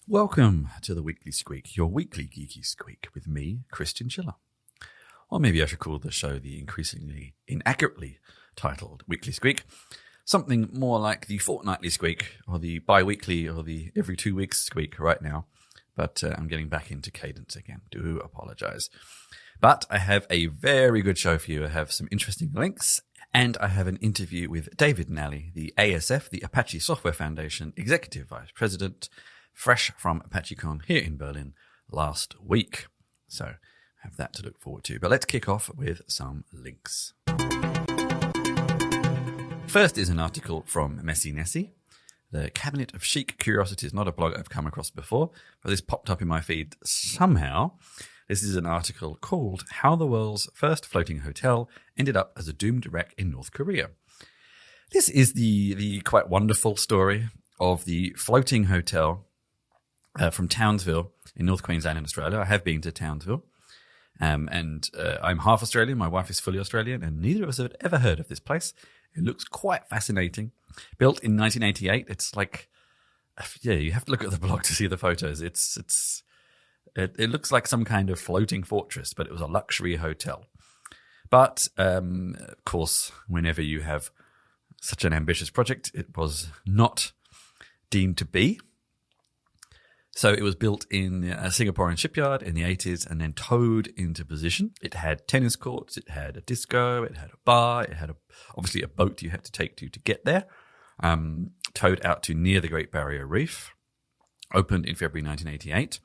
Welcome to the Weekly Squeak, your weekly geeky squeak with me, Christian Schiller. Or maybe I should call the show the increasingly inaccurately titled Weekly Squeak, something more like the fortnightly squeak, or the bi-weekly, or the every 2 weeks squeak right now. But I'm getting back into cadence again. Do apologize. But I have a very good show for you. I have some interesting links, and I have an interview with David Nalley, the ASF, the Apache Software Foundation Executive Vice President, fresh from ApacheCon here in Berlin last week. So I have that to look forward to. But let's kick off with some links. First is an article from Messy Nessie, the Cabinet of Chic Curiosities, not a blog I've come across before, but this popped up in my feed somehow. This is an article called How the World's First Floating Hotel Ended Up as a Doomed Wreck in North Korea. This is the quite wonderful story of the floating hotel from Townsville in North Queensland in Australia. I have been to Townsville, and I'm half Australian. My wife is fully Australian, and neither of us have ever heard of this place. It looks quite fascinating. Built in 1988. It's like, yeah, you have to look at the blog to see the photos. It looks like some kind of floating fortress, but it was a luxury hotel. But, of course, whenever you have such an ambitious project, it was not deemed to be. So it was built in a Singaporean shipyard in the 80s and then towed into position. It had tennis courts, it had a disco, it had a bar, it had obviously a boat you had to take to get there. Towed out to near the Great Barrier Reef. Opened in February 1988.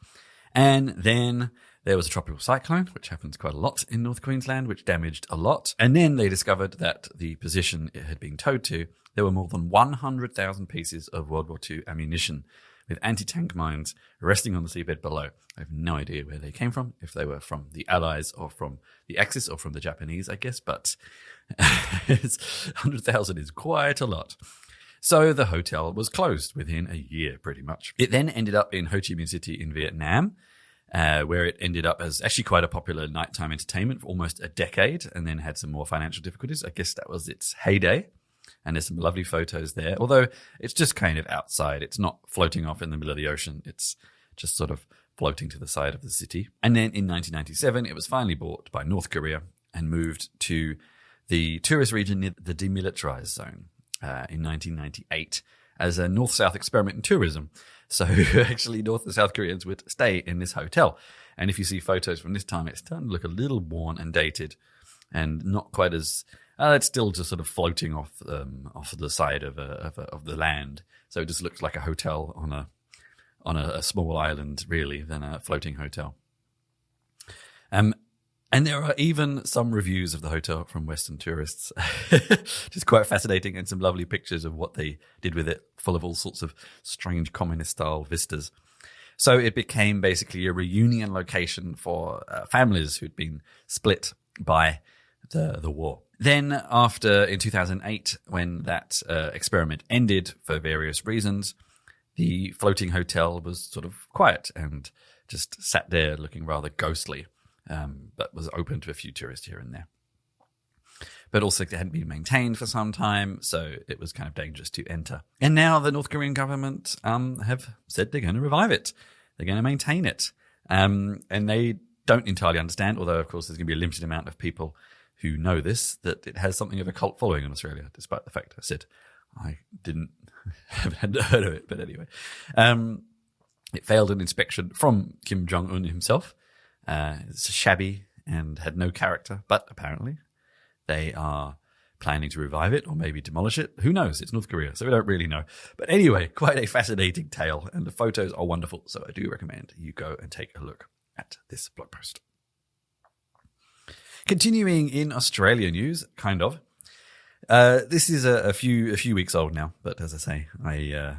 And then there was a tropical cyclone, which happens quite a lot in North Queensland, which damaged a lot. And then they discovered that the position it had been towed to, there were more than 100,000 pieces of World War II ammunition with anti-tank mines resting on the seabed below. I have no idea where they came from, if they were from the Allies or from the Axis or from the Japanese, I guess, but 100,000 is quite a lot. So the hotel was closed within a year, pretty much. It then ended up in Ho Chi Minh City in Vietnam, where it ended up as actually quite a popular nighttime entertainment for almost a decade, and then had some more financial difficulties. I guess that was its heyday. And there's some lovely photos there, although it's just kind of outside. It's not floating off in the middle of the ocean. It's just sort of floating to the side of the city. And then in 1997, it was finally bought by North Korea and moved to the tourist region near the demilitarized zone in 1998 as a north-south experiment in tourism. So actually North and South Koreans would stay in this hotel. And if you see photos from this time, it's starting to look a little worn and dated and not quite as... it's still just sort of floating off the side of the land, so it just looks like a hotel on a small island, really, than a floating hotel. And there are even some reviews of the hotel from Western tourists, which is quite fascinating, and some lovely pictures of what they did with it, full of all sorts of strange communist-style vistas. So it became basically a reunion location for families who'd been split by the war. Then in 2008, when that experiment ended for various reasons, the floating hotel was sort of quiet and just sat there looking rather ghostly, but was open to a few tourists here and there. But also it hadn't been maintained for some time, so it was kind of dangerous to enter. And now the North Korean government have said they're going to revive it. They're going to maintain it. And they don't entirely understand, although, of course, there's going to be a limited amount of people who know this, that it has something of a cult following in Australia, despite the fact I said I hadn't heard of it. But anyway, it failed an inspection from Kim Jong-un himself. It's shabby and had no character, but apparently they are planning to revive it or maybe demolish it. Who knows? It's North Korea, so we don't really know. But anyway, quite a fascinating tale, and the photos are wonderful, so I do recommend you go and take a look at this blog post. Continuing in Australia news, kind of. This is a few weeks old now, but as I say, I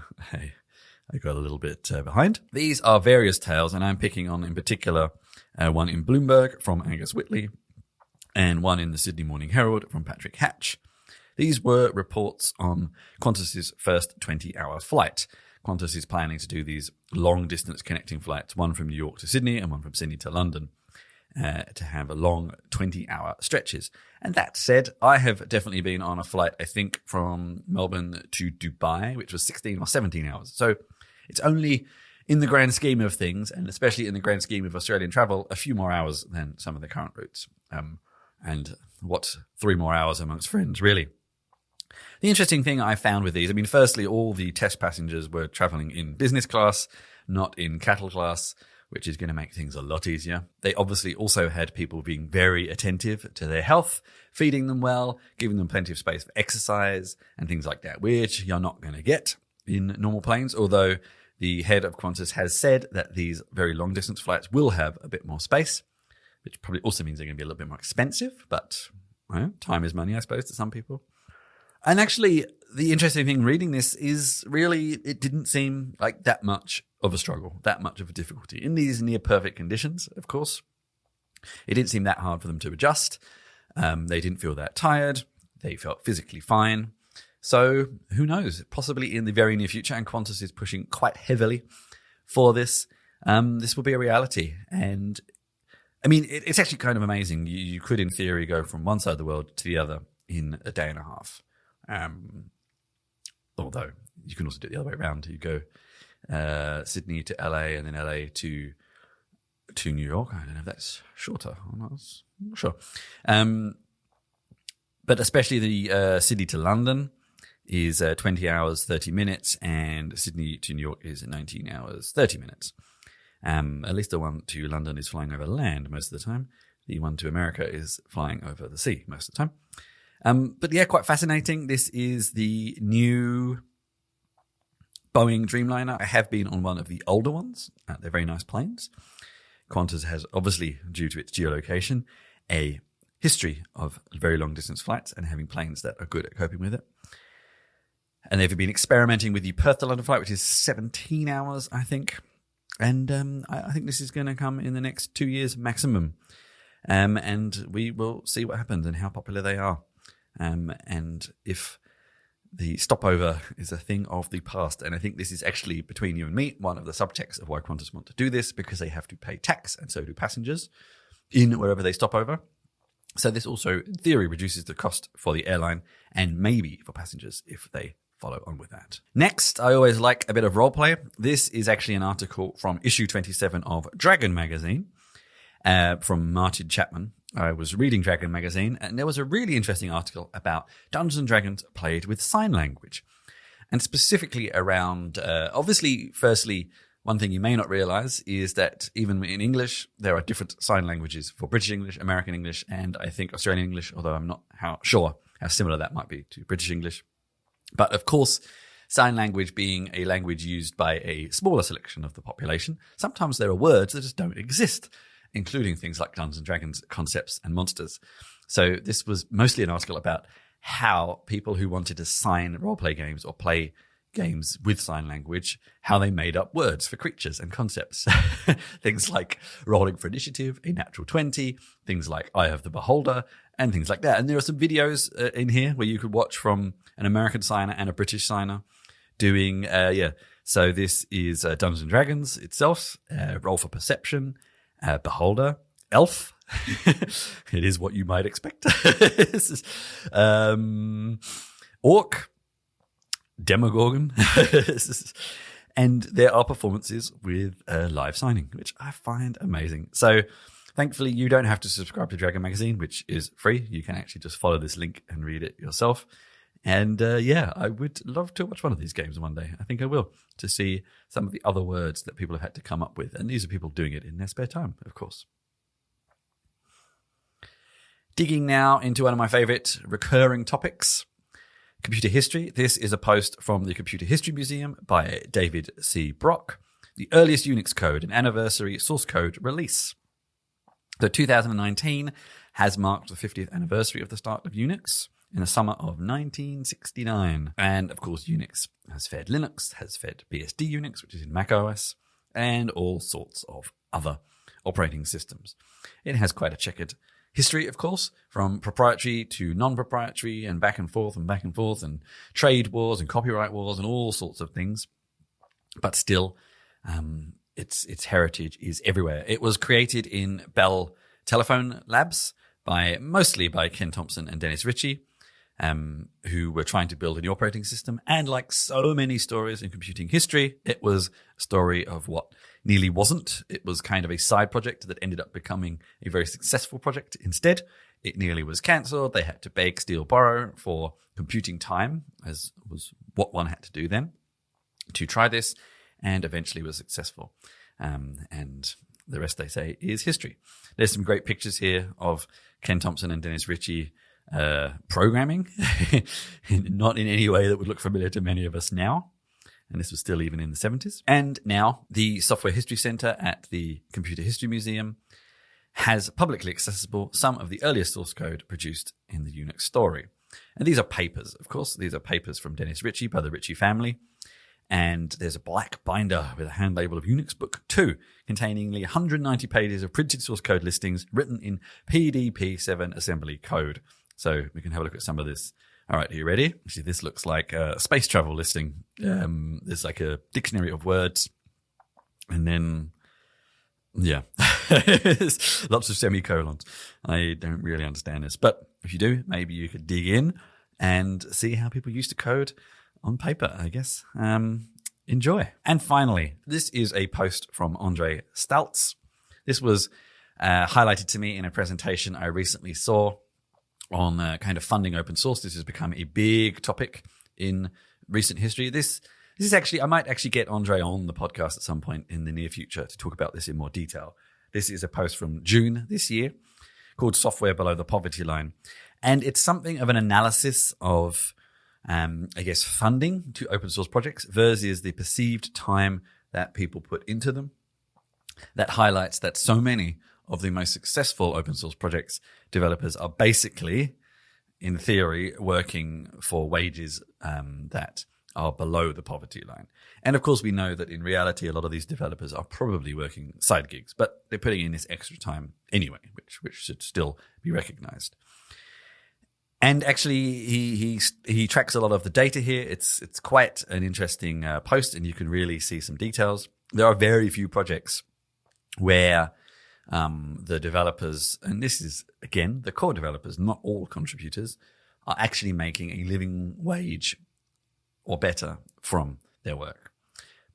got a little bit behind. These are various tales, and I'm picking on in particular one in Bloomberg from Angus Whitley, and one in the Sydney Morning Herald from Patrick Hatch. These were reports on Qantas's first 20-hour flight. Qantas is planning to do these long-distance connecting flights, one from New York to Sydney and one from Sydney to London. To have a long 20-hour stretches. And that said, I have definitely been on a flight, I think, from Melbourne to Dubai, which was 16 or 17 hours. So it's only in the grand scheme of things, and especially in the grand scheme of Australian travel, a few more hours than some of the current routes. And what 3 more hours amongst friends, really. The interesting thing I found with these, I mean, firstly, all the test passengers were traveling in business class, not in cattle class, which is going to make things a lot easier. They obviously also had people being very attentive to their health, feeding them well, giving them plenty of space for exercise and things like that, which you're not going to get in normal planes, although the head of Qantas has said that these very long distance flights will have a bit more space, which probably also means they're going to be a little bit more expensive, but time is money, I suppose, to some people. And actually, the interesting thing reading this is really it didn't seem like that much of a struggle, that much of a difficulty. In these near perfect conditions, of course, it didn't seem that hard for them to adjust. They didn't feel that tired. They felt physically fine. So who knows? Possibly in the very near future, and Qantas is pushing quite heavily for this, this will be a reality. And I mean, it's actually kind of amazing. You could, in theory, go from one side of the world to the other in a day and a half. Although you can also do it the other way around. You go Sydney to LA and then LA to New York. I don't know if that's shorter or not. I'm not sure. But especially the Sydney to London is 20 hours, 30 minutes, and Sydney to New York is 19 hours, 30 minutes. At least the one to London is flying over land most of the time. The one to America is flying over the sea most of the time. But yeah, quite fascinating. This is the new Boeing Dreamliner. I have been on one of the older ones. They're very nice planes. Qantas has, obviously, due to its geolocation, a history of very long distance flights and having planes that are good at coping with it. And they've been experimenting with the Perth to London flight, which is 17 hours, I think. And I think this is going to come in the next 2 years maximum. And we will see what happens and how popular they are. And if the stopover is a thing of the past. And I think this is actually, between you and me, one of the subtexts of why Qantas want to do this, because they have to pay tax, and so do passengers, in wherever they stop over. So this also, in theory, reduces the cost for the airline and maybe for passengers if they follow on with that. Next, I always like a bit of roleplay. This is actually an article from issue 27 of Dragon magazine from Martin Chapman. I was reading Dragon magazine, and there was a really interesting article about Dungeons & Dragons played with sign language. And specifically around, obviously, firstly, one thing you may not realize is that even in English, there are different sign languages for British English, American English, and I think Australian English, although I'm not sure how similar that might be to British English. But of course, sign language being a language used by a smaller selection of the population, sometimes there are words that just don't exist, including things like Dungeons and Dragons concepts and monsters. So this was mostly an article about how people who wanted to sign roleplay games or play games with sign language, how they made up words for creatures and concepts. Things like rolling for initiative, a natural 20, things like Eye of the Beholder, and things like that. And there are some videos in here where you could watch from an American signer and a British signer doing, So this is Dungeons and Dragons itself, Roll for Perception, Beholder, Elf. It is what you might expect. Orc, Demogorgon. And there are performances with live signing, which I find amazing. So thankfully, you don't have to subscribe to Dragon Magazine, which is free. You can actually just follow this link and read it yourself. And I would love to watch one of these games one day. I think I will, to see some of the other words that people have had to come up with. And these are people doing it in their spare time, of course. Digging now into one of my favorite recurring topics, computer history. This is a post from the Computer History Museum by David C. Brock, the earliest UNIX code, an anniversary source code release. So 2019 has marked the 50th anniversary of the start of UNIX in the summer of 1969. And of course, UNIX has fed Linux, has fed BSD Unix, which is in Mac OS, and all sorts of other operating systems. It has quite a checkered history, of course, from proprietary to non-proprietary and back and forth and trade wars and copyright wars and all sorts of things. But still, its heritage is everywhere. It was created in Bell Telephone Labs mostly by Ken Thompson and Dennis Ritchie. who were trying to build a new operating system. And like so many stories in computing history, it was a story of what nearly wasn't. It was kind of a side project that ended up becoming a very successful project instead. It nearly was cancelled. They had to beg, steal, borrow for computing time, as was what one had to do then, to try this, and eventually was successful. And the rest, they say, is history. There's some great pictures here of Ken Thompson and Dennis Ritchie programming, not in any way that would look familiar to many of us now. And this was still even in the 70s. And now the Software History Center at the Computer History Museum has publicly accessible some of the earliest source code produced in the UNIX story. And these are papers, of course. These are papers from Dennis Ritchie by the Ritchie family. And there's a black binder with a hand label of UNIX Book 2, containing nearly 190 pages of printed source code listings written in PDP-7 assembly code. So we can have a look at some of this. All right, are you ready? See, this looks like a space travel listing. There's like a dictionary of words. And then, yeah, lots of semicolons. I don't really understand this. But if you do, maybe you could dig in and see how people used to code on paper, I guess. Enjoy. And finally, this is a post from Andre Staltz. This was highlighted to me in a presentation I recently saw on kind of funding open source. This has become a big topic in recent history. This is actually, I might actually get Andre on the podcast at some point in the near future to talk about this in more detail. This is a post from June this year called Software Below the Poverty Line. And it's something of an analysis of, I guess, funding to open source projects versus the perceived time that people put into them. That highlights that so many of the most successful open source projects developers are basically, in theory, working for wages that are below the poverty line. And of course, we know that in reality, a lot of these developers are probably working side gigs, but they're putting in this extra time anyway, which should still be recognized. And actually, he tracks a lot of the data here. It's quite an interesting post, and you can really see some details. There are very few projects where the developers, and this is, again, the core developers, not all contributors, are actually making a living wage or better from their work.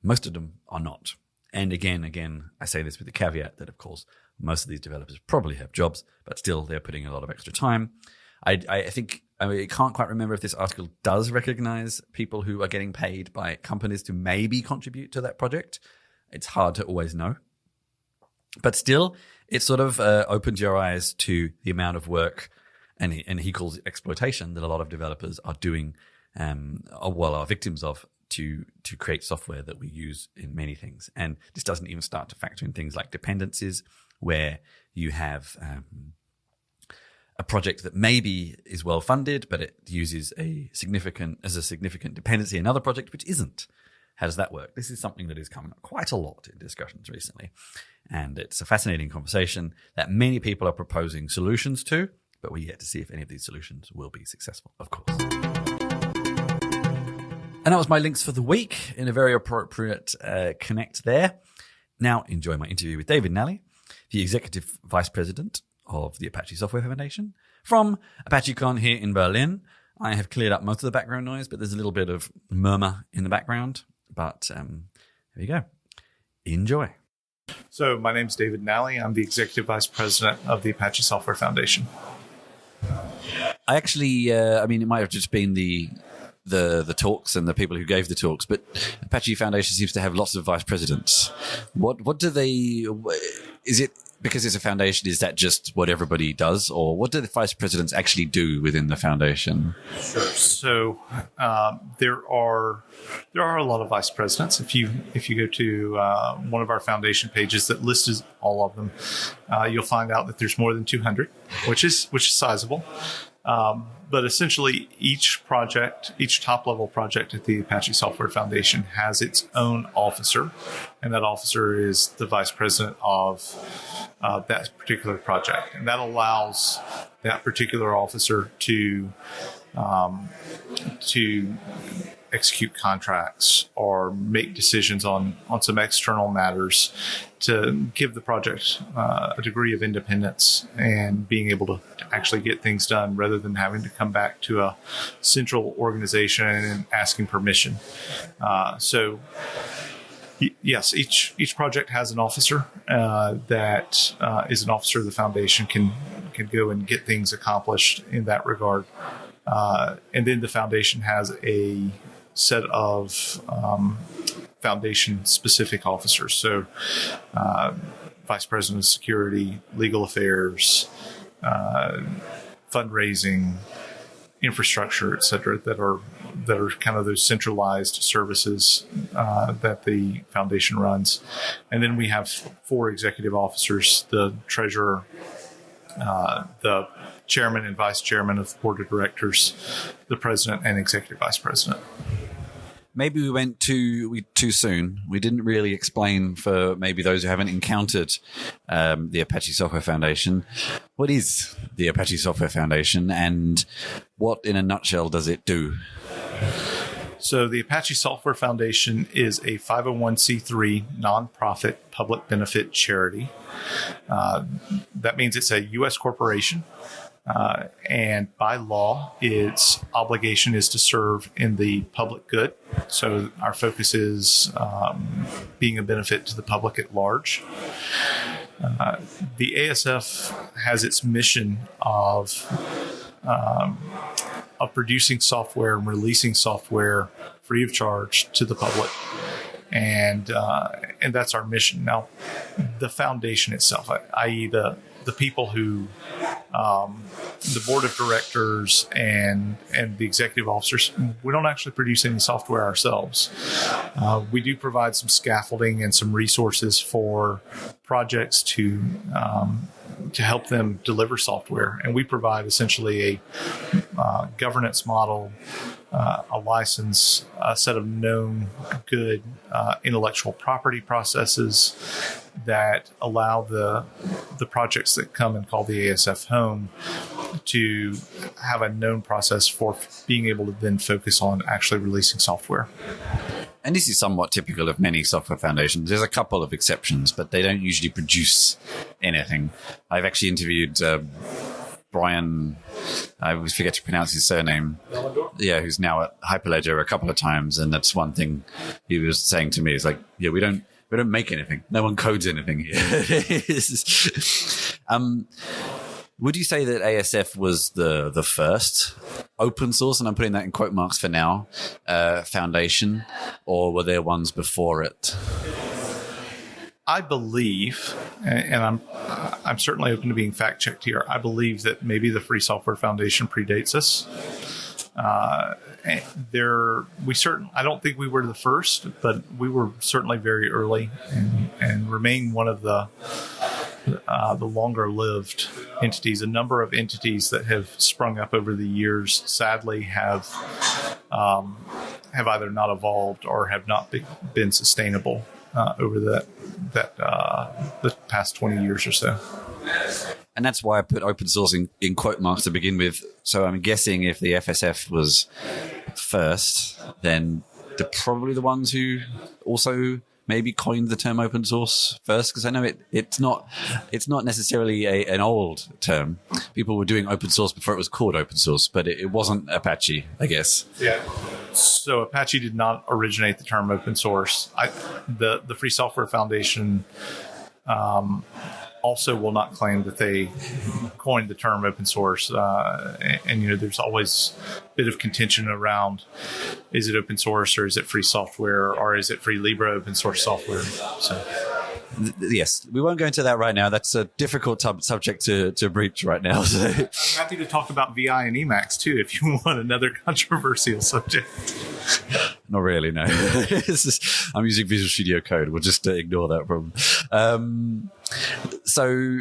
Most of them are not. And again, I say this with the caveat that, of course, most of these developers probably have jobs, but still they're putting a lot of extra time. I can't quite remember if this article does recognize people who are getting paid by companies to maybe contribute to that project. It's hard to always know. But still, it sort of opens your eyes to the amount of work, and he calls it exploitation, that a lot of developers are doing, are victims of, to create software that we use in many things. And this doesn't even start to factor in things like dependencies, where you have a project that maybe is well funded, but it uses a significant dependency in another project which isn't. How does that work? This is something that is coming up quite a lot in discussions recently. And it's a fascinating conversation that many people are proposing solutions to, but we're yet to see if any of these solutions will be successful, of course. And that was my links for the week, in a very appropriate connect there. Now enjoy my interview with David Nalley, the Executive Vice President of the Apache Software Foundation, from ApacheCon here in Berlin. I have cleared up most of the background noise, but there's a little bit of murmur in the background. But here you go. Enjoy. So my name is David Nalley. I'm the Executive Vice President of the Apache Software Foundation. I actually, it might have just been the talks and the people who gave the talks, but Apache Foundation seems to have lots of vice presidents. What do they? Is it because it's a foundation? Is that just what everybody does, or what do the vice presidents actually do within the foundation? Sure. So there are a lot of vice presidents. If you go to one of our foundation pages that lists all of them, you'll find out that there's more than 200, which is sizable. But essentially, each top-level project at the Apache Software Foundation has its own officer, and that officer is the vice president of that particular project. And that allows that particular officer to execute contracts or make decisions on some external matters to give the project a degree of independence and being able to actually get things done rather than having to come back to a central organization and asking permission. Yes, each project has an officer that is an officer of the foundation, can go and get things accomplished in that regard. And then the foundation has a set of foundation-specific officers. So vice president of security, legal affairs, fundraising, infrastructure, et cetera, that are kind of those centralized services that the foundation runs. And then we have 4 executive officers: the treasurer, the chairman and vice chairman of the board of directors, the president, and executive vice president. Maybe we went too soon. We didn't really explain, for maybe those who haven't encountered the Apache Software Foundation, what is the Apache Software Foundation and what, in a nutshell, does it do? So the Apache Software Foundation is a 501c3 nonprofit public benefit charity. That means it's a U.S. corporation. And by law, its obligation is to serve in the public good. So our focus is being a benefit to the public at large. The ASF has its mission of producing software and releasing software free of charge to the public. And that's our mission. Now, the foundation itself, i.e. the people who, the board of directors and the executive officers, we don't actually produce any software ourselves. We do provide some scaffolding and some resources for projects to help them deliver software. And we provide essentially a governance model, a license, a set of known good intellectual property processes that allow the projects that come and call the ASF home to have a known process for being able to then focus on actually releasing software. And this is somewhat typical of many software foundations. There's a couple of exceptions, but they don't usually produce anything. I've actually interviewed Brian, I always forget to pronounce his surname. Yeah, who's now at Hyperledger a couple of times, and that's one thing he was saying to me. It's like, yeah, we don't make anything. No one codes anything here. Would you say that ASF was the first open source, and I'm putting that in quote marks for now, foundation, or were there ones before it? I believe, and I'm certainly open to being fact checked here, I believe that maybe the Free Software Foundation predates us. I don't think we were the first, but we were certainly very early and remain one of the longer-lived entities. A number of entities that have sprung up over the years, sadly, have either not evolved or have not been sustainable over the past 20 years or so. And that's why I put open source in quote marks to begin with. So I'm guessing if the FSF was first, then they're probably the ones who also maybe coined the term open source first, because I know it's not necessarily an old term. People were doing open source before it was called open source, but it wasn't Apache, I guess. Yeah. So Apache did not originate the term open source. The Free Software Foundation also will not claim that they coined the term open source. And there's always a bit of contention around, is it open source or is it free software or is it free Libre open source software? So. Yes, we won't go into that right now. That's a difficult subject to breach right now. So. I'm happy to talk about VI and Emacs too, if you want another controversial subject. Not really, no. I'm using Visual Studio Code. We'll just ignore that problem. So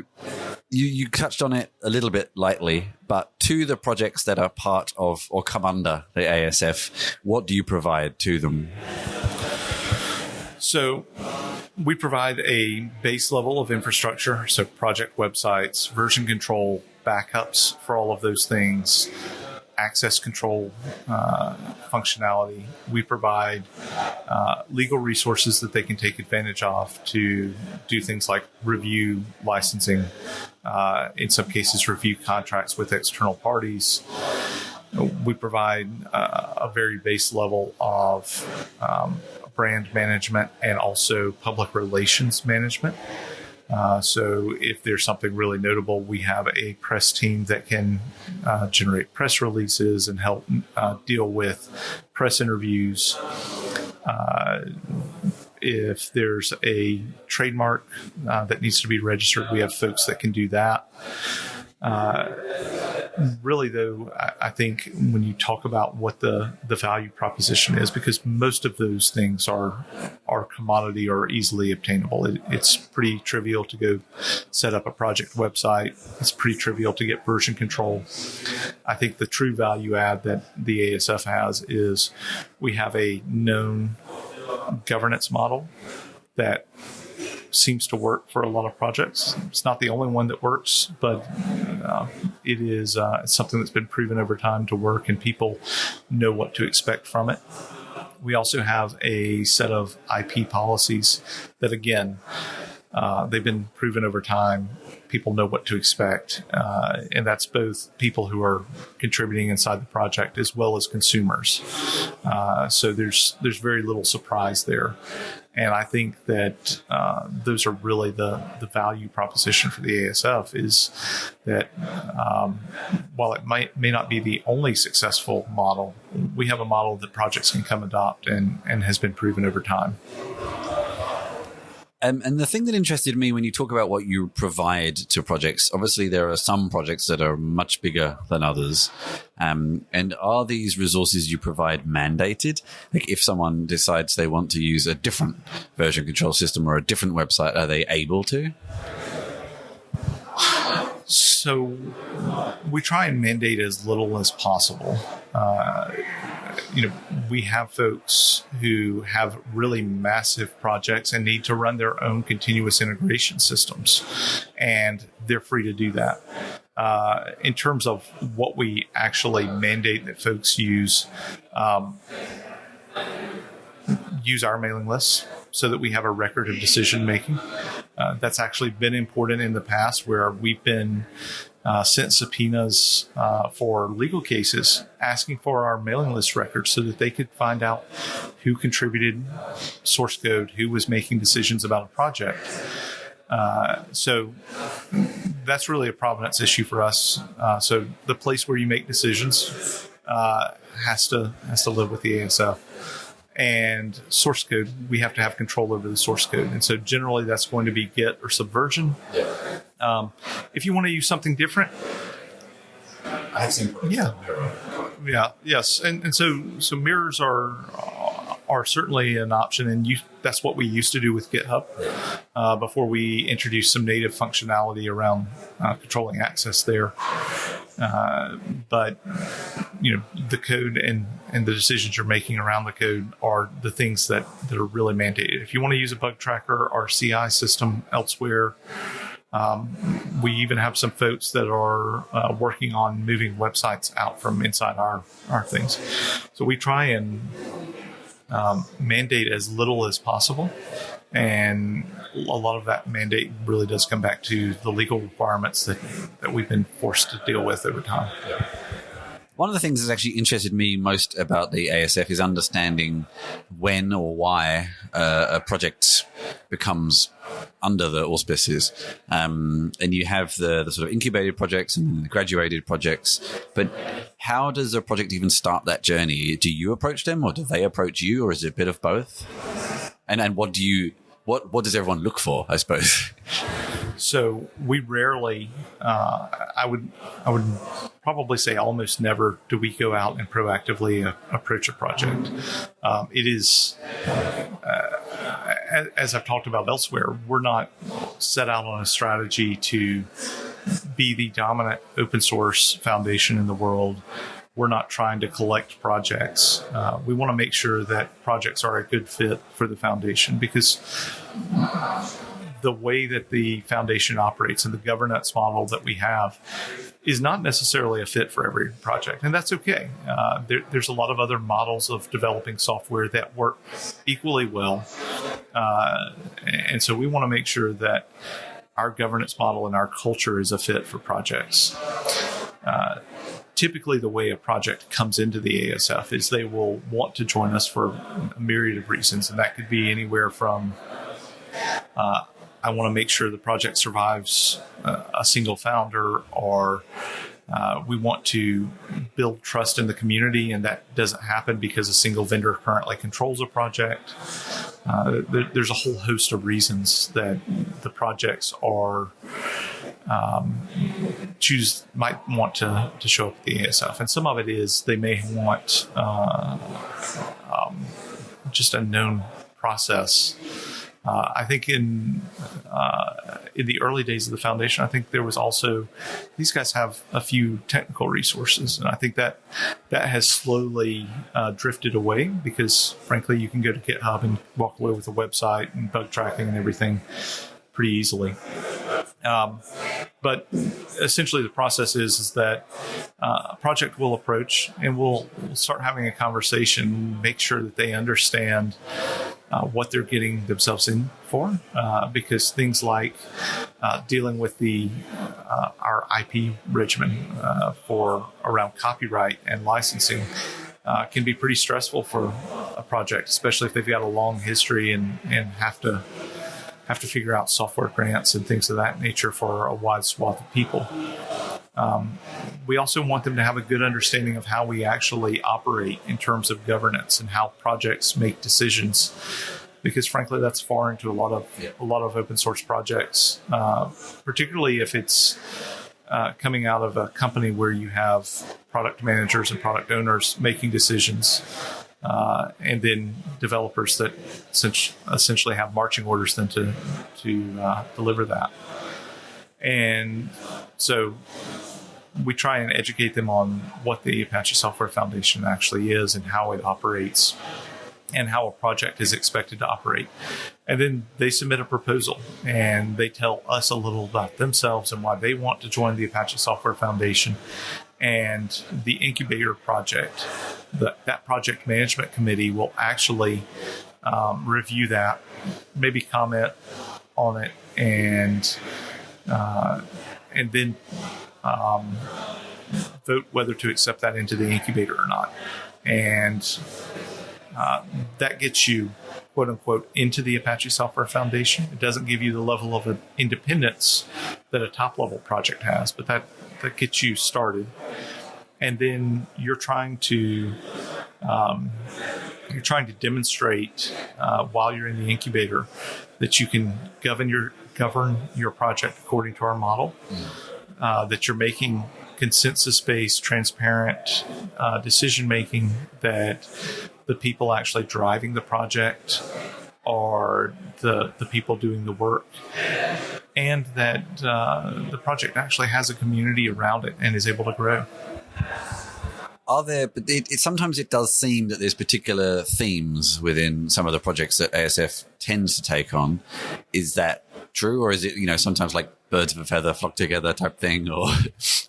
you touched on it a little bit lightly, but to the projects that are part of or come under the ASF, what do you provide to them? So we provide a base level of infrastructure, so project websites, version control, backups for all of those things, access control functionality. We provide legal resources that they can take advantage of to do things like review licensing, in some cases review contracts with external parties. We provide a very base level of brand management and also public relations management. So if there's something really notable, we have a press team that can generate press releases and help deal with press interviews. If there's a trademark that needs to be registered, we have folks that can do that. Really, though, I think when you talk about what the value proposition is, because most of those things are commodity or easily obtainable. It's pretty trivial to go set up a project website. It's pretty trivial to get version control. I think the true value add that the ASF has is we have a known governance model that seems to work for a lot of projects. It's not the only one that works, but it is something that's been proven over time to work, and people know what to expect from it. We also have a set of IP policies that, again, they've been proven over time. People know what to expect, and that's both people who are contributing inside the project as well as consumers. So there's very little surprise there. And I think that those are really the value proposition for the ASF is that while it may not be the only successful model, we have a model that projects can come adopt and has been proven over time. And the thing that interested me when you talk about what you provide to projects, obviously there are some projects that are much bigger than others. And are these resources you provide mandated? Like if someone decides they want to use a different version control system or a different website, are they able to? So we try and mandate as little as possible. We have folks who have really massive projects and need to run their own continuous integration systems, and they're free to do that. In terms of what we actually mandate that folks use our mailing lists so that we have a record of decision making. That's actually been important in the past where we've been sent subpoenas for legal cases asking for our mailing list records so that they could find out who contributed source code, who was making decisions about a project. So that's really a provenance issue for us. So the place where you make decisions has to live with the ASF. And source code, we have to have control over the source code. And so generally that's going to be Git or Subversion. If you want to use something different, I have seen yes. And so mirrors are certainly an option, and that's what we used to do with GitHub before we introduced some native functionality around controlling access there. But the code and the decisions you're making around the code are the things that are really mandated. If you want to use a bug tracker or CI system elsewhere, we even have some folks that are working on moving websites out from inside our things. So we try and mandate as little as possible. And a lot of that mandate really does come back to the legal requirements that we've been forced to deal with over time. Yeah. One of the things that's actually interested me most about the ASF is understanding when or why a project becomes under the auspices. And you have the sort of incubated projects and the graduated projects. But how does a project even start that journey? Do you approach them or do they approach you, or is it a bit of both? And what does everyone look for, I suppose? So we rarely, I would probably say almost never do we go out and proactively approach a project. It is, as I've talked about elsewhere, we're not set out on a strategy to be the dominant open source foundation in the world. We're not trying to collect projects. We want to make sure that projects are a good fit for the foundation, because the way that the foundation operates and the governance model that we have is not necessarily a fit for every project, and that's okay. There's a lot of other models of developing software that work equally well, and so we want to make sure that our governance model and our culture is a fit for projects. Typically, the way a project comes into the ASF is they will want to join us for a myriad of reasons, and that could be anywhere from I want to make sure the project survives a single founder, or we want to build trust in the community, and that doesn't happen because a single vendor currently controls a project. There's a whole host of reasons that the projects are might want to show up at the ASF, and some of it is they may want just a known process. I think in the early days of the foundation, I think there was also, these guys have a few technical resources, and I think that has slowly drifted away because, frankly, you can go to GitHub and walk away with a website and bug tracking and everything pretty easily. But essentially the process is that a project will approach and we'll start having a conversation, make sure that they understand what they're getting themselves in for, because things like dealing with our IP regimen for around copyright and licensing can be pretty stressful for a project, especially if they've got a long history and have to figure out software grants and things of that nature for a wide swath of people. We also want them to have a good understanding of how we actually operate in terms of governance and how projects make decisions, because frankly, that's foreign to a lot of open source projects, particularly if it's coming out of a company where you have product managers and product owners making decisions. And then developers that essentially have marching orders then to deliver that. And so we try and educate them on what the Apache Software Foundation actually is and how it operates and how a project is expected to operate. And then they submit a proposal and they tell us a little about themselves and why they want to join the Apache Software Foundation. And the incubator project, that project management committee will actually review that, maybe comment on it, and then vote whether to accept that into the incubator or not. And that gets you, quote unquote, into the Apache Software Foundation. It doesn't give you the level of independence that a top level project has, but that gets you started. And then you're trying to demonstrate while you're in the incubator that you can govern your project according to our model, that you're making consensus-based, transparent decision making, that the people actually driving the project are the people doing the work, and that the project actually has a community around it and is able to grow. Are there, but sometimes it does seem that there's particular themes within some of the projects that ASF tends to take on. Is that true, or is it, sometimes like birds of a feather flock together type thing? Or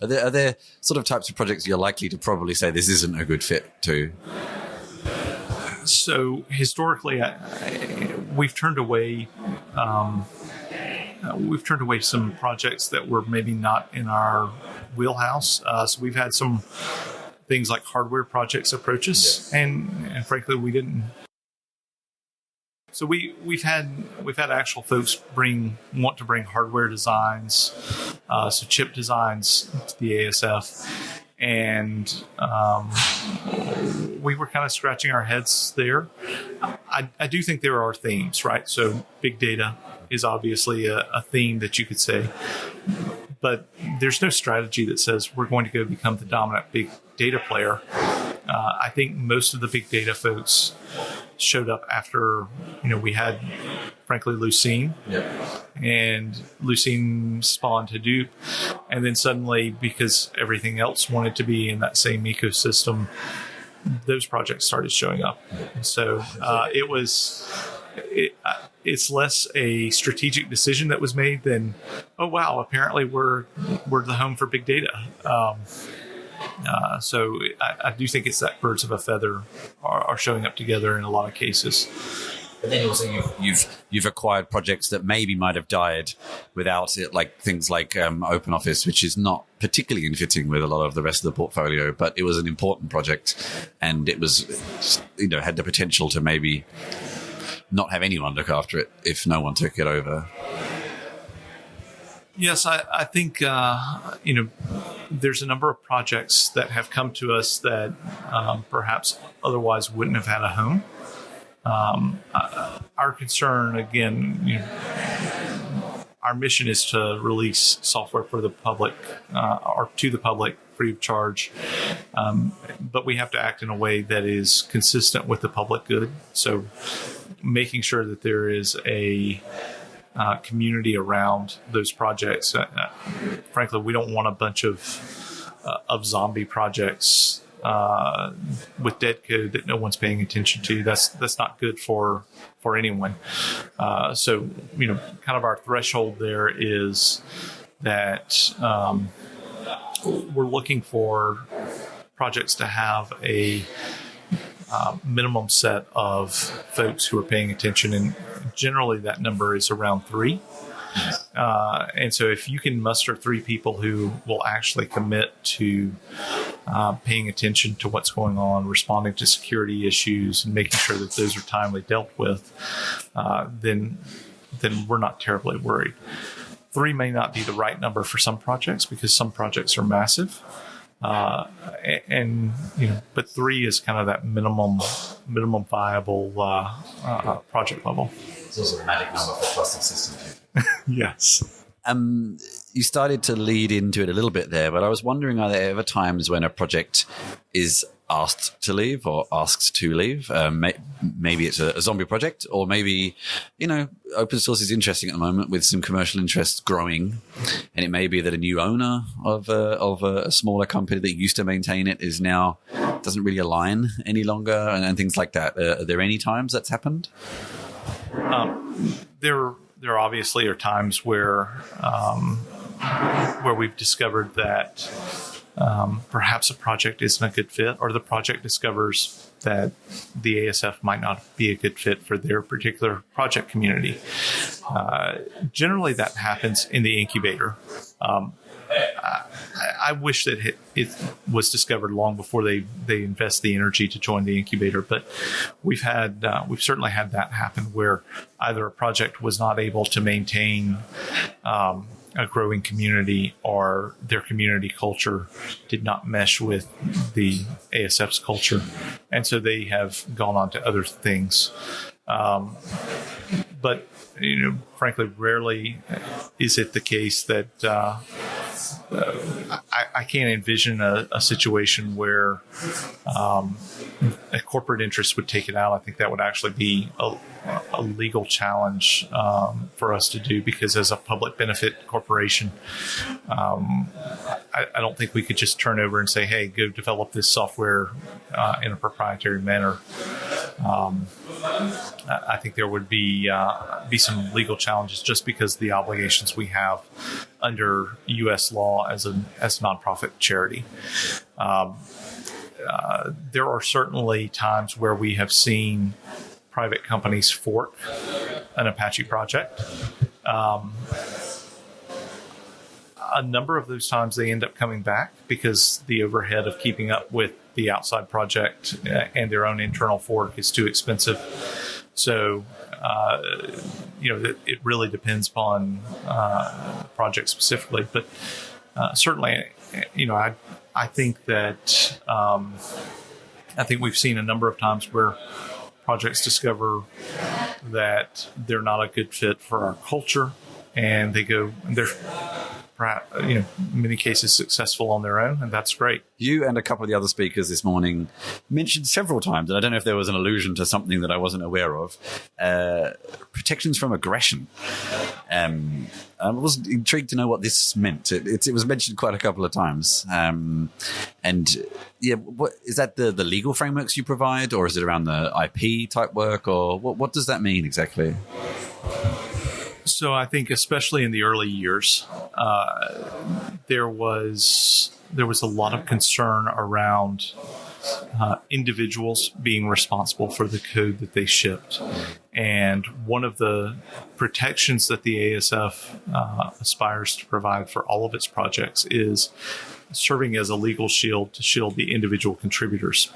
are there sort of types of projects you're likely to probably say this isn't a good fit to? So historically, we've turned away some projects that were maybe not in our wheelhouse. So we've had some things like hardware projects approach us, and frankly, we didn't. So we've had actual folks want to bring hardware designs, so chip designs to the ASF, and we were kind of scratching our heads there. I do think there are themes, right? So big data is obviously a theme that you could say, but there's no strategy that says we're going to go become the dominant big data player. I think most of the big data folks showed up after, we had, frankly, Lucene. Yep. And Lucene spawned Hadoop. And then suddenly, because everything else wanted to be in that same ecosystem, those projects started showing up. So it it's less a strategic decision that was made than, oh wow, apparently we're the home for big data. So I do think it's that birds of a feather are showing up together in a lot of cases. But then also you've acquired projects that maybe might have died without it, like things like OpenOffice, which is not particularly in fitting with a lot of the rest of the portfolio, but it was an important project, and it was, had the potential to maybe not have anyone look after it if no one took it over. Yes, I think there's a number of projects that have come to us that perhaps otherwise wouldn't have had a home. Our concern, again, our mission is to release software for the public or to the public free of charge, but we have to act in a way that is consistent with the public good. So making sure that there is a community around those projects. Frankly, we don't want a bunch of zombie projects with dead code that no one's paying attention to. That's not good for anyone. So kind of our threshold there is that we're looking for projects to have a minimum set of folks who are paying attention, and generally that number is around 3. And so if you can muster 3 people who will actually commit to paying attention to what's going on, responding to security issues, and making sure that those are timely dealt with, then we're not terribly worried. 3 may not be the right number for some projects because some projects are massive. But 3 is kind of that minimum viable project level. It's also a magic number for trusted systems. Yes. You started to lead into it a little bit there, but I was wondering, are there ever times when a project is asked to leave or asked to leave? Maybe it's a zombie project, or maybe, open source is interesting at the moment with some commercial interests growing, and it may be that a new owner of a smaller company that used to maintain it is now doesn't really align any longer, and things like that. Are there any times that's happened? There obviously are times where we've discovered that perhaps a project isn't a good fit, or the project discovers that the ASF might not be a good fit for their particular project community. Generally, that happens in the incubator. I wish that it was discovered long before they invest the energy to join the incubator, but we've certainly had that happen where either a project was not able to maintain a growing community, or their community culture did not mesh with the ASF's culture, and so they have gone on to other things. But frankly, rarely is it the case that I can't envision a situation where a corporate interest would take it out. I think that would actually be a legal challenge for us to do, because as a public benefit corporation, I don't think we could just turn over and say, hey, go develop this software in a proprietary manner. I think there would be some legal challenges just because of the obligations we have under U.S. law as a nonprofit charity. There are certainly times where we have seen private companies fork an Apache project. A number of those times they end up coming back because the overhead of keeping up with the outside project and their own internal fork is too expensive. So, it really depends upon the project specifically. But certainly, I think that I think we've seen a number of times where projects discover that they're not a good fit for our culture, and they're perhaps, in many cases successful on their own, and that's great. You and a couple of the other speakers this morning mentioned several times, and I don't know if there was an allusion to something that I wasn't aware of, protections from aggression. I was intrigued to know what this meant. It was mentioned quite a couple of times. What is that, the legal frameworks you provide, or is it around the IP type work, or what does that mean exactly? So I think especially in the early years, there was a lot of concern around individuals being responsible for the code that they shipped. And one of the protections that the ASF aspires to provide for all of its projects is serving as a legal shield to shield the individual contributors.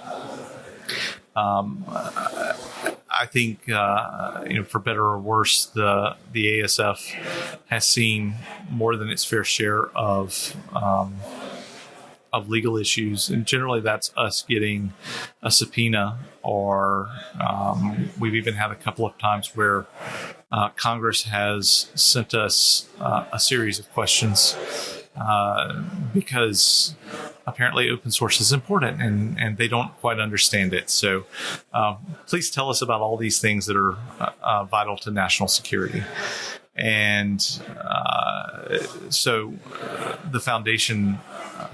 I think, for better or worse, the ASF has seen more than its fair share of legal issues, and generally that's us getting a subpoena, or we've even had a couple of times where Congress has sent us a series of questions because apparently open source is important and they don't quite understand it. So please tell us about all these things that are vital to national security. And so the foundation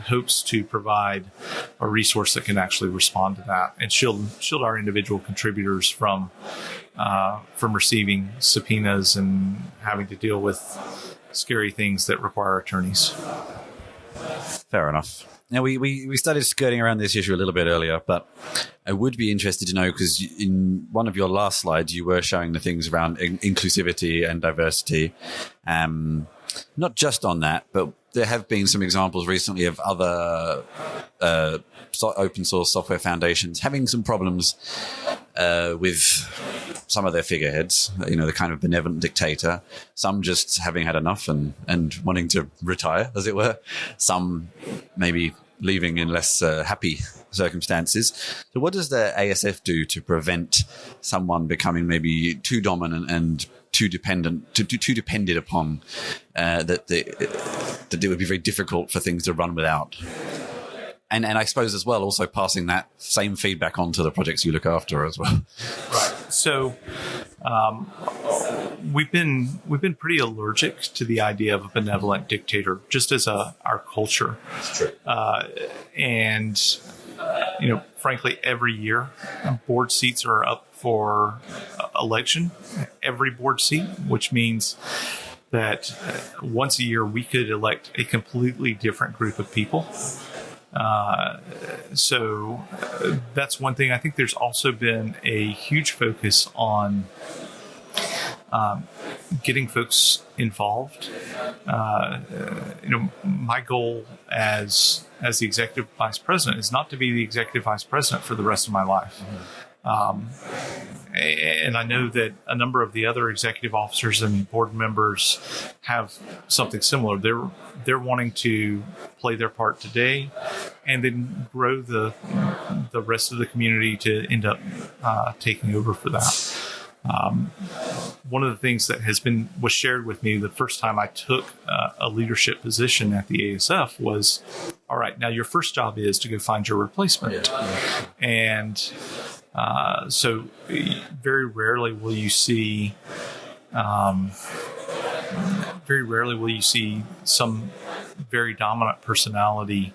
hopes to provide a resource that can actually respond to that and shield our individual contributors from receiving subpoenas and having to deal with scary things that require attorneys. Fair enough. Now, we started skirting around this issue a little bit earlier, but I would be interested to know, because in one of your last slides, you were showing the things around inclusivity and diversity. Not just on that, but there have been some examples recently of other open source software foundations having some problems with some of their figureheads, the kind of benevolent dictator, some just having had enough and wanting to retire, as it were, some maybe leaving in less happy circumstances. So what does the ASF do to prevent someone becoming maybe too dominant and too dependent upon that it would be very difficult for things to run without? And I suppose as well, also passing that same feedback on to the projects you look after as well. Right. So we've been pretty allergic to the idea of a benevolent dictator, just as our culture. That's true. Frankly, every year board seats are up for election. Every board seat, which means that once a year we could elect a completely different group of people. So that's one thing. I think there's also been a huge focus on getting folks involved. My goal as the executive vice president is not to be the executive vice president for the rest of my life. And I know that a number of the other executive officers and board members have something similar. They're wanting to play their part today and then grow the rest of the community to end up taking over for that. One of the things that was shared with me the first time I took a leadership position at the ASF was, all right, now your first job is to go find your replacement. Yeah. And so very rarely will you see some very dominant personality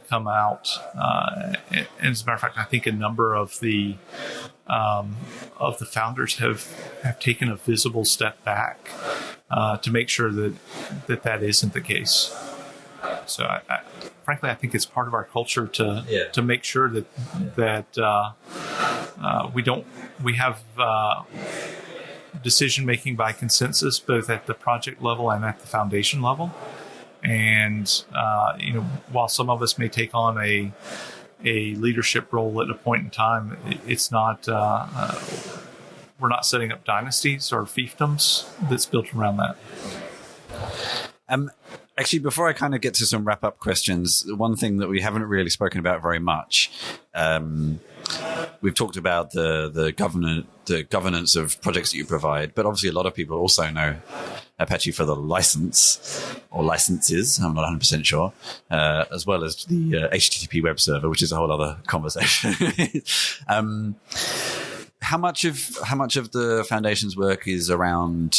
come out. And as a matter of fact, I think a number of the founders have taken a visible step back to make sure that isn't the case. So, frankly, I think it's part of our culture to make sure that we have decision making by consensus, both at the project level and at the foundation level. And while some of us may take on a leadership role at a point in time, it's not. We're not setting up dynasties or fiefdoms that's built around that. Actually, before I kind of get to some wrap-up questions, one thing that we haven't really spoken about very much, we've talked about the governance of projects that you provide, but obviously a lot of people also know Apache for the license or licenses, I'm not 100% sure, as well as the HTTP web server, which is a whole other conversation. How much of the foundation's work is around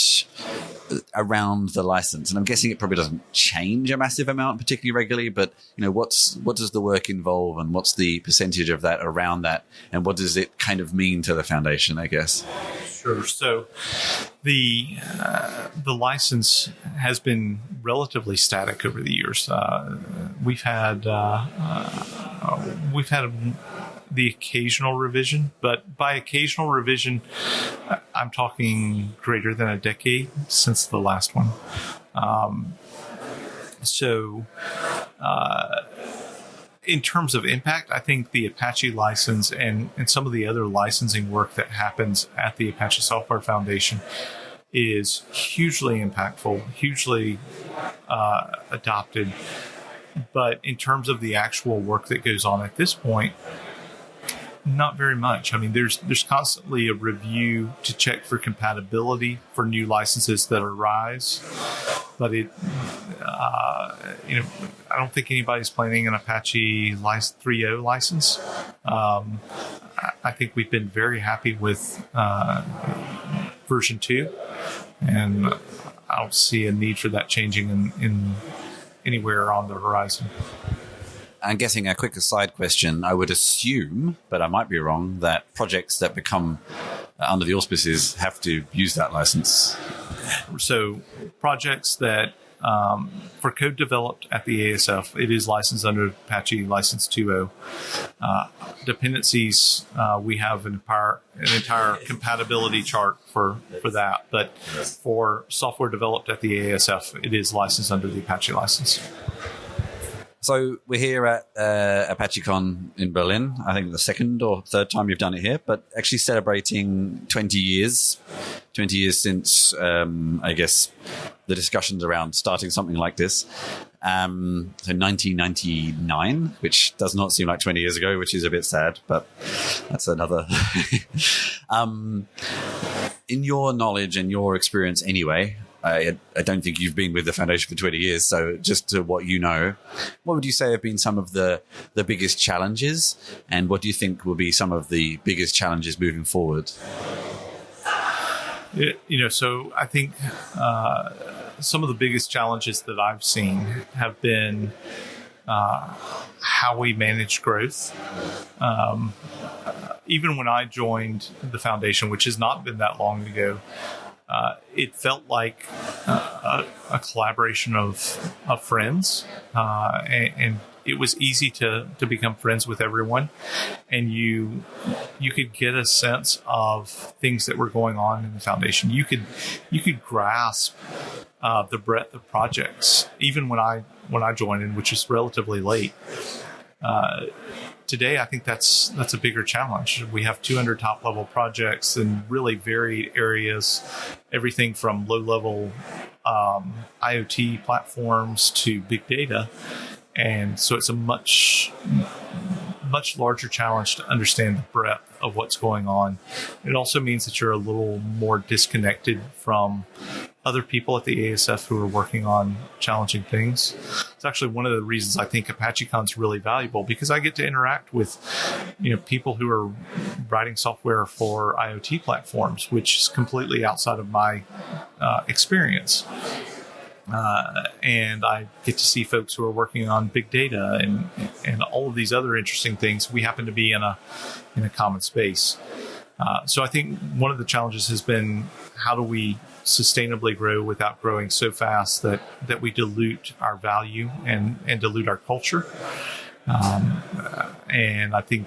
the license? And I'm guessing it probably doesn't change a massive amount particularly regularly, but what does the work involve, and what's the percentage of that around that, and what does it kind of mean to the foundation, I guess? Sure. So the license has been relatively static over the years. We've had the occasional revision, but by occasional revision, I'm talking greater than a decade since the last one. In terms of impact, I think the Apache license and some of the other licensing work that happens at the Apache Software Foundation is hugely impactful, hugely adopted. But in terms of the actual work that goes on at this point, not very much. I mean, there's constantly a review to check for compatibility for new licenses that arise, but I don't think anybody's planning an Apache 3.0 license. I think we've been very happy with version 2, and I don't see a need for that changing in anywhere on the horizon. I'm guessing a quick aside question. I would assume, but I might be wrong, that projects that become under the auspices have to use that license. So projects that for code developed at the ASF, it is licensed under Apache License 2.0. Dependencies, we have an entire compatibility chart for that. But for software developed at the ASF, it is licensed under the Apache license. So we're here at ApacheCon in Berlin. I think the second or third time you've done it here, but actually celebrating 20 years since, I guess, the discussions around starting something like this. So 1999, which does not seem like 20 years ago, which is a bit sad, but that's another. In your knowledge and your experience anyway, I don't think you've been with the foundation for 20 years, so just to what you know, what would you say have been some of the biggest challenges, and what do you think will be some of the biggest challenges moving forward? So I think some of the biggest challenges that I've seen have been how we manage growth. Even when I joined the foundation, which has not been that long ago, it felt like a collaboration of friends, and it was easy to become friends with everyone, and you could get a sense of things that were going on in the foundation. You could grasp the breadth of projects, even when I joined in, which is relatively late. Today, I think that's a bigger challenge. We have 200 top-level projects in really varied areas, everything from low-level IoT platforms to big data. And so it's a much larger challenge to understand the breadth of what's going on. It also means that you're a little more disconnected from other people at the ASF who are working on challenging things. It's actually one of the reasons I think ApacheCon is really valuable, because I get to interact with people who are writing software for IoT platforms, which is completely outside of my experience. And I get to see folks who are working on big data and all of these other interesting things. We happen to be in a common space. So I think one of the challenges has been, how do we sustainably grow without growing so fast that we dilute our value and dilute our culture. And I think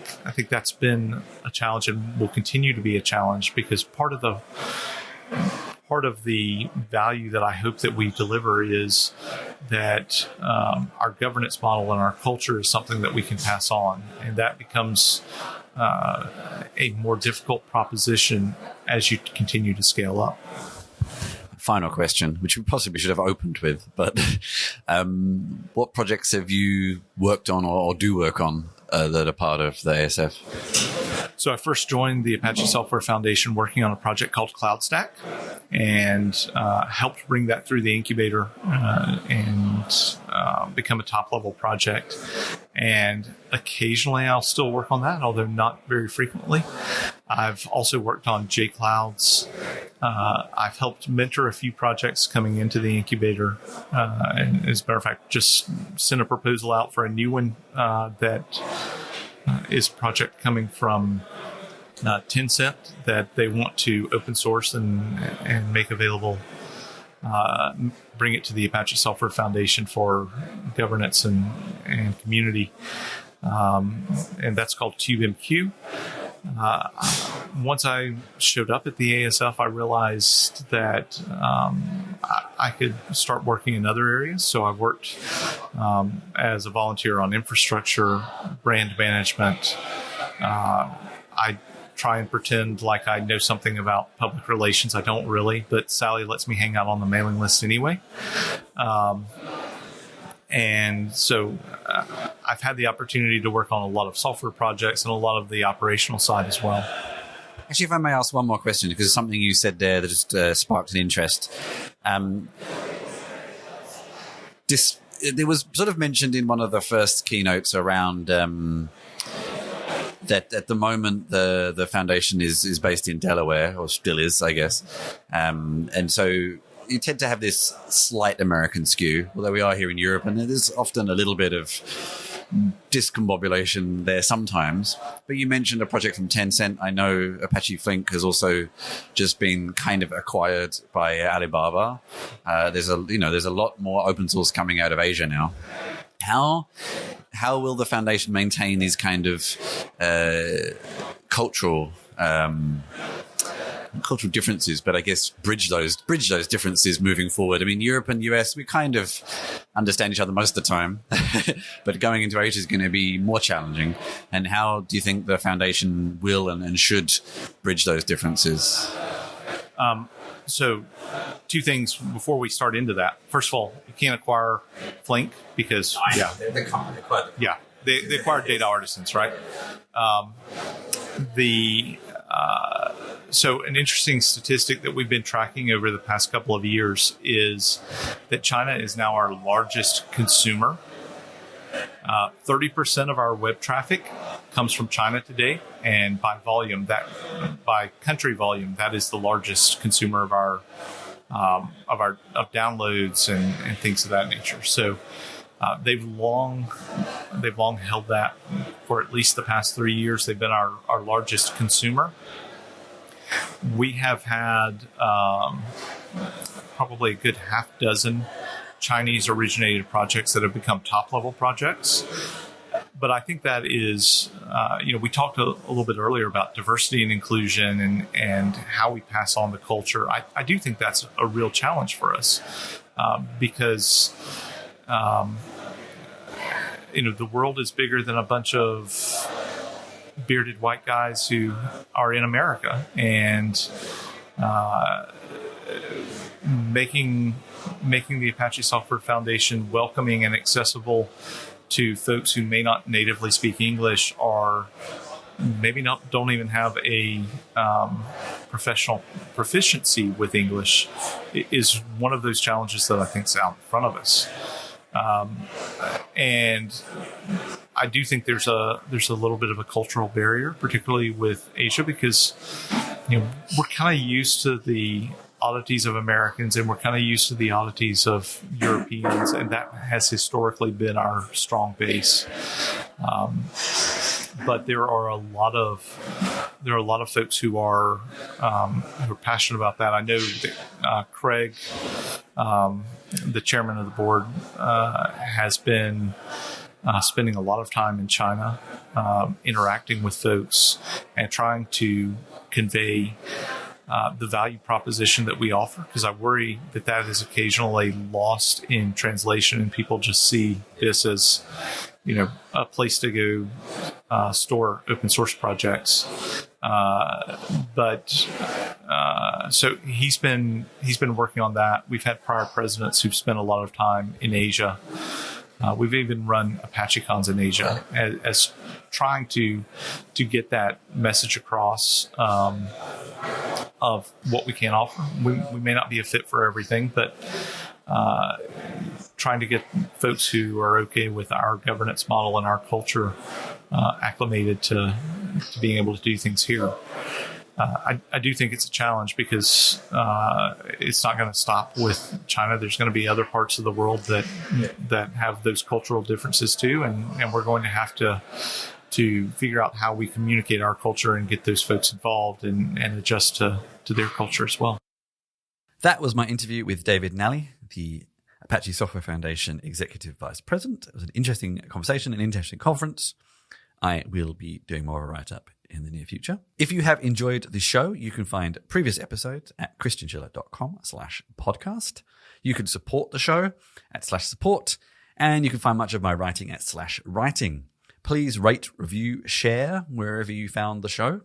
that's been a challenge and will continue to be a challenge, because part of the value that I hope that we deliver is that our governance model and our culture is something that we can pass on, and that becomes a more difficult proposition as you continue to scale up. Final question, which we possibly should have opened with, but what projects have you worked on or do work on that are part of the ASF? So I first joined the Apache Software Foundation working on a project called CloudStack, and helped bring that through the incubator and become a top-level project. And occasionally I'll still work on that, although not very frequently. I've also worked on JClouds. I've helped mentor a few projects coming into the incubator. And as a matter of fact, just sent a proposal out for a new one that is a project coming from Tencent that they want to open source and make available, bring it to the Apache Software Foundation for governance and community. And that's called TubeMQ. Once I showed up at the ASF, I realized that I could start working in other areas. So I worked as a volunteer on infrastructure, brand management. I try and pretend like I know something about public relations. I don't really, but Sally lets me hang out on the mailing list anyway. And so I've had the opportunity to work on a lot of software projects and a lot of the operational side as well. Actually, if I may ask one more question, because it's something you said there that just sparked an interest. It was sort of mentioned in one of the first keynotes around that at the moment the foundation is based in Delaware, or still is, I guess. And so you tend to have this slight American skew, although we are here in Europe, and there's often a little bit of discombobulation there sometimes. But you mentioned a project from Tencent. I know Apache Flink has also just been kind of acquired by Alibaba. There's a lot more open source coming out of Asia now. How will the foundation maintain these kind of cultural differences, but I guess bridge those differences moving forward? I mean, Europe and US, we kind of understand each other most of the time, but going into Asia is going to be more challenging. And how do you think the foundation will and should bridge those differences? So two things before we start into that. First of all, you can't acquire Flink because they acquired Data Artisans, right? So an interesting statistic that we've been tracking over the past couple of years is that China is now our largest consumer. 30% of our web traffic comes from China today, and by country volume, that is the largest consumer of our downloads and things of that nature. So they've long held that for at least the past 3 years. They've been our largest consumer. We have had probably a good half dozen Chinese originated projects that have become top level projects. But I think that is, we talked a little bit earlier about diversity and inclusion and how we pass on the culture. I do think that's a real challenge for us because, the world is bigger than a bunch of bearded white guys who are in America, and making the Apache Software Foundation welcoming and accessible to folks who may not natively speak English or maybe don't even have a professional proficiency with English is one of those challenges that I think is out in front of us. And I do think there's a little bit of a cultural barrier, particularly with Asia, because we're kind of used to the oddities of Americans and we're kind of used to the oddities of Europeans, and that has historically been our strong base. But there are a lot of folks who are passionate about that. I know that Craig, the chairman of the board, has been spending a lot of time in China, interacting with folks and trying to convey the value proposition that we offer, because I worry that is occasionally lost in translation and people just see this as a place to go store open source projects. So he's been working on that. We've had prior presidents who've spent a lot of time in Asia. We've even run ApacheCons in Asia as trying to get that message across of what we can offer. We may not be a fit for everything, but trying to get folks who are okay with our governance model and our culture acclimated to being able to do things here. I do think it's a challenge because it's not going to stop with China. There's going to be other parts of the world that have those cultural differences too, and we're going to have to to figure out how we communicate our culture and get those folks involved and adjust to their culture as well. That was my interview with David Nalley, the Apache Software Foundation Executive Vice President. It was an interesting conversation, an interesting conference. I will be doing more of a write-up in the near future. If you have enjoyed the show, you can find previous episodes at christianschiller.com/podcast. You can support the show at /support, and you can find much of my writing at /writing. Please rate, review, share wherever you found the show.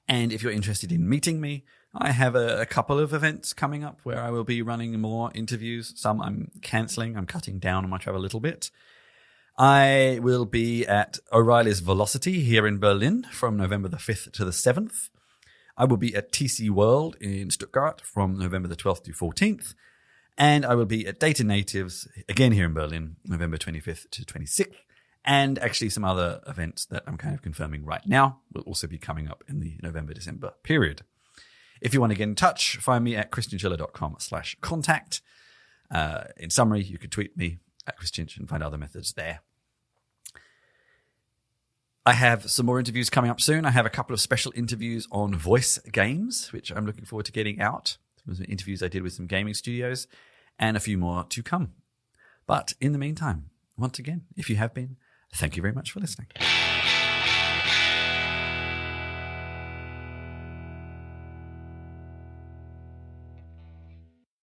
And if you're interested in meeting me, I have a couple of events coming up where I will be running more interviews. Some I'm cancelling. I'm cutting down on my travel a little bit. I will be at O'Reilly's Velocity here in Berlin from November the 5th to the 7th. I will be at TC World in Stuttgart from November the 12th to 14th. And I will be at Data Natives, again here in Berlin, November 25th to 26th. And actually some other events that I'm kind of confirming right now will also be coming up in the November-December period. If you want to get in touch, find me at christianschiller.com/contact. In summary, you could tweet me at Christian and find other methods there. I have some more interviews coming up soon. I have a couple of special interviews on voice games, which I'm looking forward to getting out. Some interviews I did with some gaming studios and a few more to come. But in the meantime, once again, if you have been, thank you very much for listening.